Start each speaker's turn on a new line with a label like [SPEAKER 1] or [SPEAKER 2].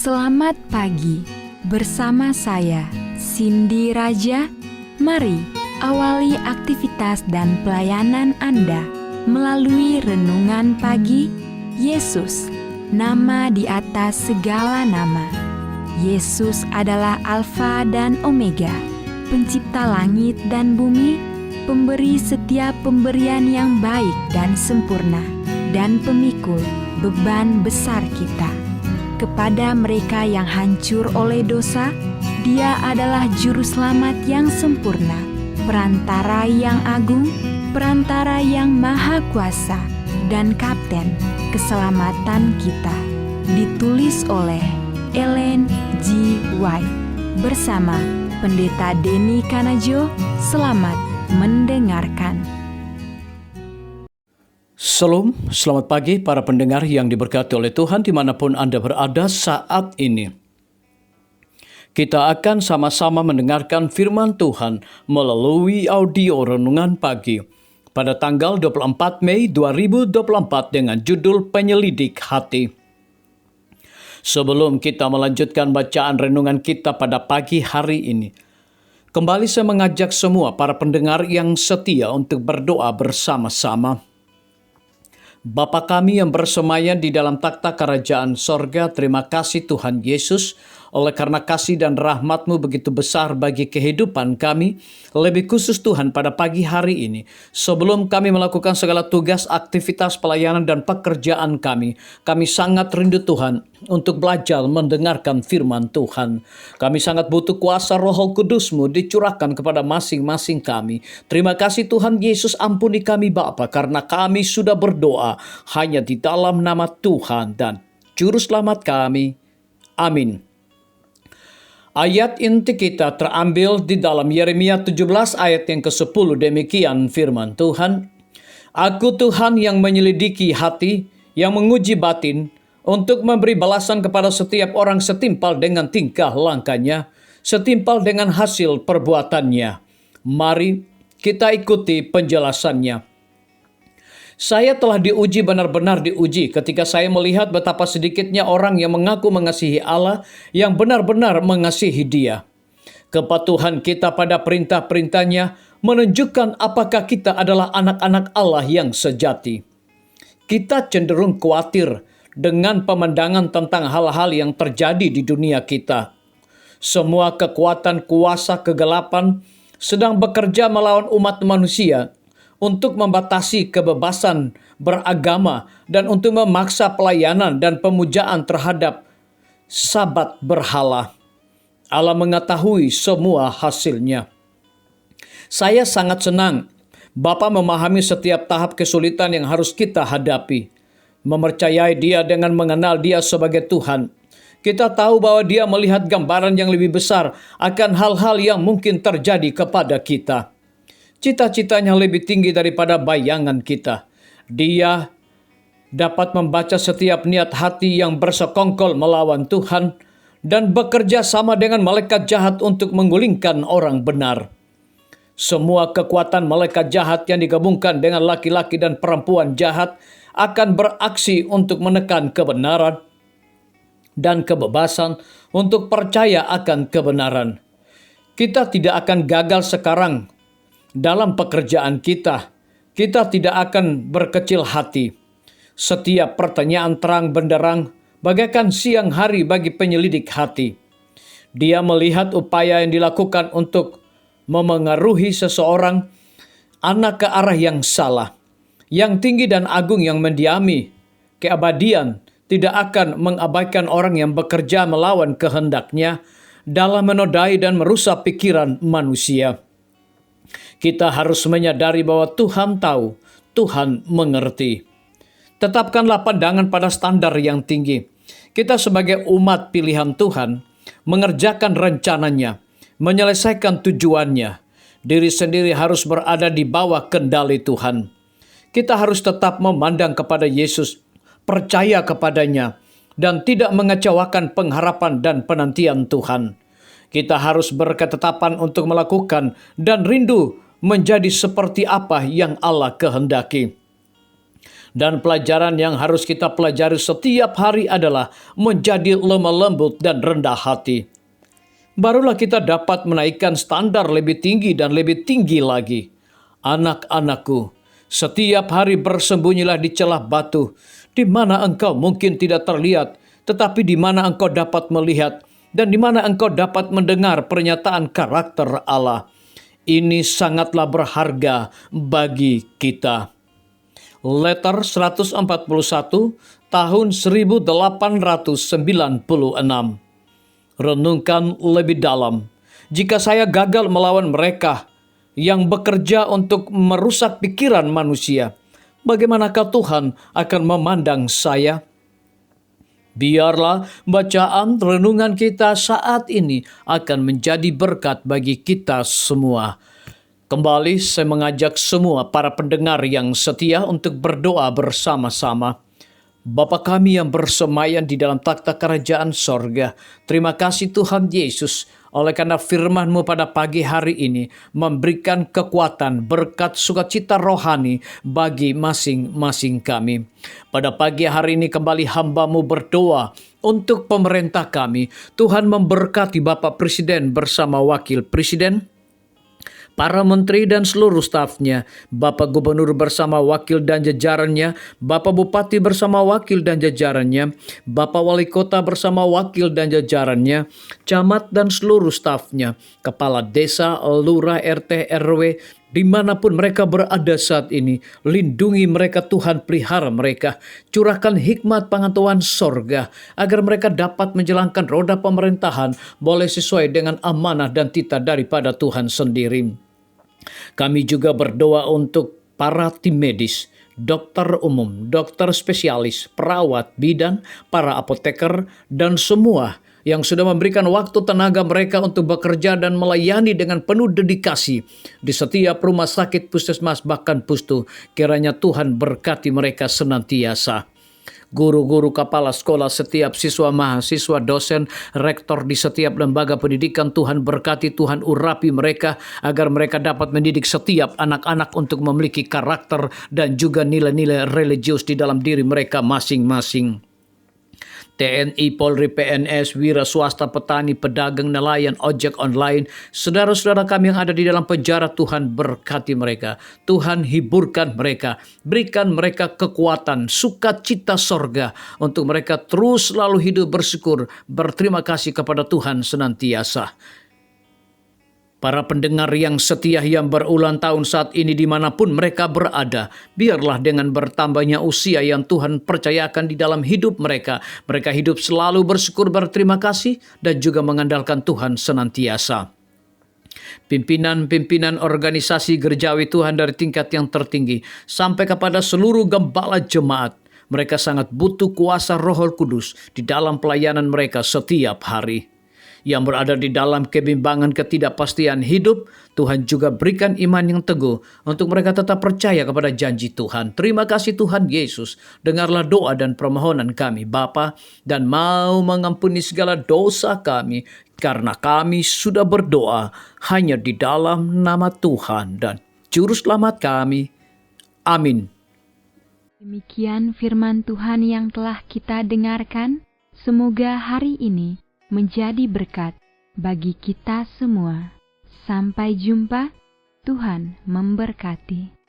[SPEAKER 1] Selamat pagi, bersama saya Cindy Raja. Mari awali aktivitas dan pelayanan Anda melalui renungan pagi. Yesus, nama di atas segala nama. Yesus adalah Alfa dan Omega, pencipta langit dan bumi, pemberi setiap pemberian yang baik dan sempurna, dan pemikul beban besar kita. Kepada mereka yang hancur oleh dosa, Dia adalah juru selamat yang sempurna, perantara yang agung, perantara yang maha kuasa, dan kapten keselamatan kita. Ditulis oleh Ellen G. White bersama Pendeta Denny Kanajo. Selamat mendengarkan.
[SPEAKER 2] Salam, selamat pagi para pendengar yang diberkati oleh Tuhan dimanapun Anda berada saat ini. Kita akan sama-sama mendengarkan firman Tuhan melalui audio renungan pagi pada tanggal 24 Mei 2024 dengan judul Penyelidik Hati. Sebelum kita melanjutkan bacaan renungan kita pada pagi hari ini, kembali saya mengajak semua para pendengar yang setia untuk berdoa bersama-sama. Bapa kami yang bersemayam di dalam takhta kerajaan sorga, terima kasih Tuhan Yesus, oleh karena kasih dan rahmat-Mu begitu besar bagi kehidupan kami, lebih khusus Tuhan pada pagi hari ini. Sebelum kami melakukan segala tugas, aktivitas, pelayanan, dan pekerjaan kami sangat rindu Tuhan untuk belajar mendengarkan firman Tuhan. Kami sangat butuh kuasa Roh Kudus-Mu dicurahkan kepada masing-masing kami. Terima kasih Tuhan Yesus, ampuni kami Bapa, karena kami sudah berdoa hanya di dalam nama Tuhan dan Juru Selamat kami. Amin. Ayat inti kita terambil di dalam Yeremia 17 ayat yang ke-10. Demikian firman Tuhan. Aku Tuhan yang menyelidiki hati, yang menguji batin, untuk memberi balasan kepada setiap orang setimpal dengan tingkah langkahnya, setimpal dengan hasil perbuatannya. Mari kita ikuti penjelasannya. Saya telah diuji, benar-benar diuji ketika saya melihat betapa sedikitnya orang yang mengaku mengasihi Allah, yang benar-benar mengasihi Dia. Kepatuhan kita pada perintah-perintahnya menunjukkan apakah kita adalah anak-anak Allah yang sejati. Kita cenderung khawatir dengan pemandangan tentang hal-hal yang terjadi di dunia kita. Semua kekuatan kuasa kegelapan sedang bekerja melawan umat manusia untuk membatasi kebebasan beragama dan untuk memaksa pelayanan dan pemujaan terhadap sabat berhala. Allah mengetahui semua hasilnya. Saya sangat senang Bapa memahami setiap tahap kesulitan yang harus kita hadapi. Mempercayai Dia dengan mengenal Dia sebagai Tuhan. Kita tahu bahwa Dia melihat gambaran yang lebih besar akan hal-hal yang mungkin terjadi kepada kita. Cita-citanya lebih tinggi daripada bayangan kita. Dia dapat membaca setiap niat hati yang bersekongkol melawan Tuhan dan bekerja sama dengan malaikat jahat untuk menggulingkan orang benar. Semua kekuatan malaikat jahat yang digabungkan dengan laki-laki dan perempuan jahat akan beraksi untuk menekan kebenaran dan kebebasan untuk percaya akan kebenaran. Kita tidak akan gagal sekarang dalam pekerjaan kita. Kita tidak akan berkecil hati. Setiap pertanyaan terang benderang bagaikan siang hari bagi penyelidik hati. Dia melihat upaya yang dilakukan untuk memengaruhi seseorang anak ke arah yang salah. Yang tinggi dan agung yang mendiami keabadian tidak akan mengabaikan orang yang bekerja melawan kehendaknya dalam menodai dan merusak pikiran manusia. Kita harus menyadari bahwa Tuhan tahu, Tuhan mengerti. Tetapkanlah pandangan pada standar yang tinggi. Kita sebagai umat pilihan Tuhan mengerjakan rencananya, menyelesaikan tujuannya. Diri sendiri harus berada di bawah kendali Tuhan. Kita harus tetap memandang kepada Yesus, percaya kepadanya, dan tidak mengecewakan pengharapan dan penantian Tuhan. Kita harus berketetapan untuk melakukan dan rindu menjadi seperti apa yang Allah kehendaki. Dan pelajaran yang harus kita pelajari setiap hari adalah menjadi lemah lembut dan rendah hati. Barulah kita dapat menaikkan standar lebih tinggi dan lebih tinggi lagi. Anak-anakku, setiap hari bersembunyilah di celah batu, di mana engkau mungkin tidak terlihat, tetapi di mana engkau dapat melihat, dan di mana engkau dapat mendengar pernyataan karakter Allah. Ini sangatlah berharga bagi kita. Letter 141 tahun 1896. Renungkan lebih dalam. Jika saya gagal melawan mereka yang bekerja untuk merusak pikiran manusia, bagaimanakah Tuhan akan memandang saya? Biarlah bacaan renungan kita saat ini akan menjadi berkat bagi kita semua. Kembali saya mengajak semua para pendengar yang setia untuk berdoa bersama-sama. Bapa kami yang bersemayam di dalam takhta kerajaan sorga, terima kasih Tuhan Yesus oleh karena firman-Mu pada pagi hari ini memberikan kekuatan, berkat, sukacita rohani bagi masing-masing kami. Pada pagi hari ini kembali hamba-Mu berdoa untuk pemerintah kami. Tuhan memberkati Bapak Presiden bersama Wakil Presiden, para menteri dan seluruh stafnya, Bapak Gubernur bersama wakil dan jajarannya, Bapak Bupati bersama wakil dan jajarannya, Bapak Wali Kota bersama wakil dan jajarannya, camat dan seluruh stafnya, kepala desa, lurah, RT, RW, dimanapun mereka berada saat ini. Lindungi mereka Tuhan, pelihara mereka. Curahkan hikmat pengetahuan sorga, agar mereka dapat menjalankan roda pemerintahan boleh sesuai dengan amanah dan titah daripada Tuhan sendiri. Kami juga berdoa untuk para tim medis, dokter umum, dokter spesialis, perawat, bidan, para apoteker, dan semua yang sudah memberikan waktu tenaga mereka untuk bekerja dan melayani dengan penuh dedikasi di setiap rumah sakit, puskesmas, bahkan pustu. Kiranya Tuhan berkati mereka senantiasa. Guru-guru, kepala sekolah, setiap siswa, mahasiswa, dosen, rektor di setiap lembaga pendidikan, Tuhan berkati, Tuhan urapi mereka agar mereka dapat mendidik setiap anak-anak untuk memiliki karakter dan juga nilai-nilai religius di dalam diri mereka masing-masing. TNI, Polri, PNS, wira swasta, petani, pedagang, nelayan, ojek online, saudara-saudara kami yang ada di dalam penjara, Tuhan berkati mereka. Tuhan hiburkan mereka, berikan mereka kekuatan, sukacita sorga untuk mereka terus selalu hidup bersyukur, berterima kasih kepada Tuhan senantiasa. Para pendengar yang setia yang berulang tahun saat ini dimanapun mereka berada, biarlah dengan bertambahnya usia yang Tuhan percayakan di dalam hidup mereka, mereka hidup selalu bersyukur, berterima kasih, dan juga mengandalkan Tuhan senantiasa. Pimpinan-pimpinan organisasi gerejawi Tuhan dari tingkat yang tertinggi sampai kepada seluruh gembala jemaat, mereka sangat butuh kuasa Roh Kudus di dalam pelayanan mereka setiap hari. Yang berada di dalam kebimbangan ketidakpastian hidup, Tuhan juga berikan iman yang teguh untuk mereka tetap percaya kepada janji Tuhan. Terima kasih Tuhan Yesus. Dengarlah doa dan permohonan kami Bapa, dan mau mengampuni segala dosa kami, karena kami sudah berdoa hanya di dalam nama Tuhan dan Juru Selamat kami. Amin.
[SPEAKER 1] Demikian firman Tuhan yang telah kita dengarkan. Semoga hari ini menjadi berkat bagi kita semua. Sampai jumpa, Tuhan memberkati.